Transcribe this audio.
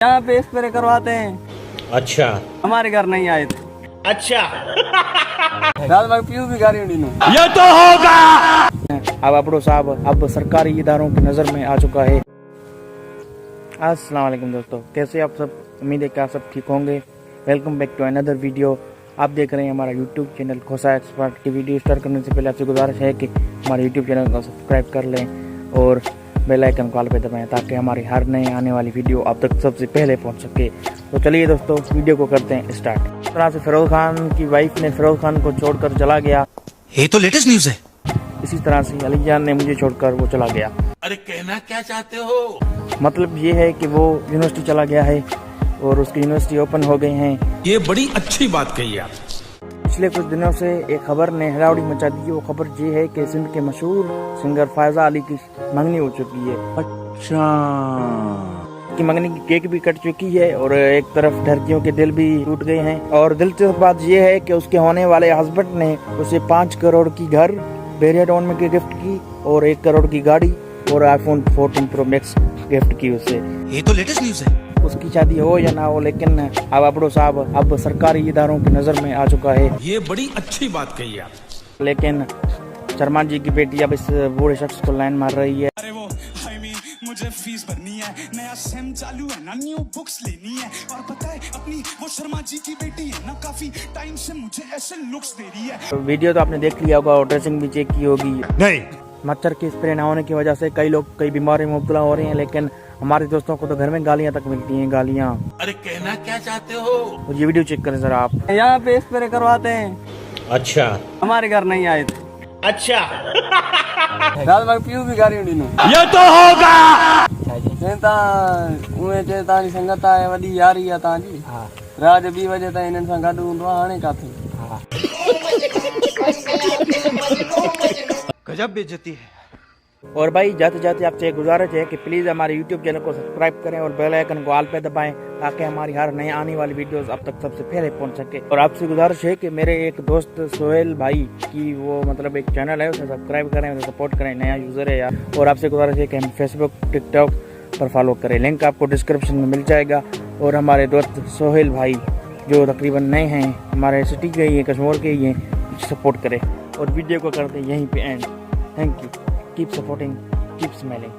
यहाँ पे स्प्रे करवाते हैं। अच्छा, हमारे घर नहीं आए थे। अच्छा। रात भर पीयू भी गाड़ी उड़ी ये तो होगा। अब अपड़ो साहब अब सरकारी इदारों की नज़र में आ चुका है। अस्सलाम वालेकुम दोस्तों, कैसे आप सब? उम्मीद है कि आप सब ठीक होंगे। Welcome back to another video. आप देख रहे हैं हमारा यूट्यूब चैनल खोसा एक्सपर्ट की। वीडियो स्टार्ट करने से पहले आपसे गुजारिश है कि हमारे यूट्यूब चैनल को सब्सक्राइब कर लें और बेल आइकन कॉल पे दबाएं ताकि हमारी हर नए आने वाली वीडियो आप तक सबसे पहले पहुंच सके। तो चलिए दोस्तों, वीडियो को करते हैं स्टार्ट। इस तरह से फिरोज खान की वाइफ ने फिरोज खान को छोड़कर चला गया। ये तो लेटेस्ट न्यूज है। इसी तरह से अली जान ने मुझे छोड़कर वो चला गया। अरे कहना क्या चाहते हो? मतलब ये है कि वो यूनिवर्सिटी चला गया है और उसकी यूनिवर्सिटी ओपन हो गई हैं। ये बड़ी अच्छी बात कही आप। पिछले कुछ दिनों से एक खबर ने हड़ाबड़ी मचा दी है। वो खबर ये है कि सिंध के मशहूर सिंगर फायजा अली की मंगनी हो चुकी है। अच्छा, की मंगनी की केक भी कट चुकी है और एक तरफ लड़कियों के दिल भी टूट गए हैं। और दिलचस्प बात यह है कि उसके होने वाले हस्बैंड ने उसे 5 करोड़ की घर बेरिया टाउन में गिफ्ट की और 1 करोड़ की गाड़ी और आईफोन 14 प्रो मैक्स गिफ्ट की उसे। ये तो लेटेस्ट न्यूज है। उसकी शादी हो या ना हो, लेकिन अब अपड़ो साहब अब सरकारी इदारों की नजर में आ चुका है। ये बड़ी अच्छी बात कही आप। लेकिन शर्मा जी की बेटी अब इस बूढ़े शख्स को लाइन मार रही है। अरे वो मुझे फीस भरनी है, नया सेम चालू है ना, न्यू बुक्स लेनी है। और पता है अपनी वो शर्मा जी की बेटी है ना, काफी टाइम से मुझे ऐसे लुक्स दे रही है। तो वीडियो तो आपने देख लिया होगा और ड्रेसिंग भी चेक की होगी। नहीं, मच्छर के स्प्रे न होने की वजह से कई लोग कई बीमारी में मुब्तला हो रहे हैं, लेकिन हमारे दोस्तों को तो घर में गालियां तक मिलती हैं, गालियां। अरे कहना क्या चाहते हो? तो ये वीडियो चेक करें जरा आप। यहाँ पे स्प्रे करवाते हैं। अच्छा, हमारे घर नहीं आए थे। अच्छा। रात भर पीयू भी गाड़ी उड़ी ये तो होगा। तव्हांजी संगत आहे वॾी यारी आहे तव्हांजी। रात 2 बजे ताईं हिननि सां गॾु हूंदो आहे, हाणे काथे। गजब बेइज्जती है। और भाई जाते जाते आपसे एक गुजारिश है कि प्लीज़ हमारे यूट्यूब चैनल को सब्सक्राइब करें और बेल आइकन को ऑल पे दबाएं ताकि हमारी हर नई आने वाली वीडियोस आप तक सबसे पहले पहुंच सके। और आपसे गुजारिश है कि मेरे एक दोस्त सोहेल भाई की वो मतलब एक चैनल है, उसे सब्सक्राइब करें, उसे सपोर्ट करें, नया यूज़र है यार। और आपसे गुजारिश है कि हम फेसबुक टिकटॉक पर फॉलो करें, लिंक आपको डिस्क्रिप्शन में मिल जाएगा। और हमारे दोस्त सोहेल भाई जो तकरीबन नए हैं, हमारे सिटी के ही हैं, कश्मीर के ही हैं, सपोर्ट करें। और वीडियो को करते यहीं पे and. Thank you. Keep supporting, keep smiling.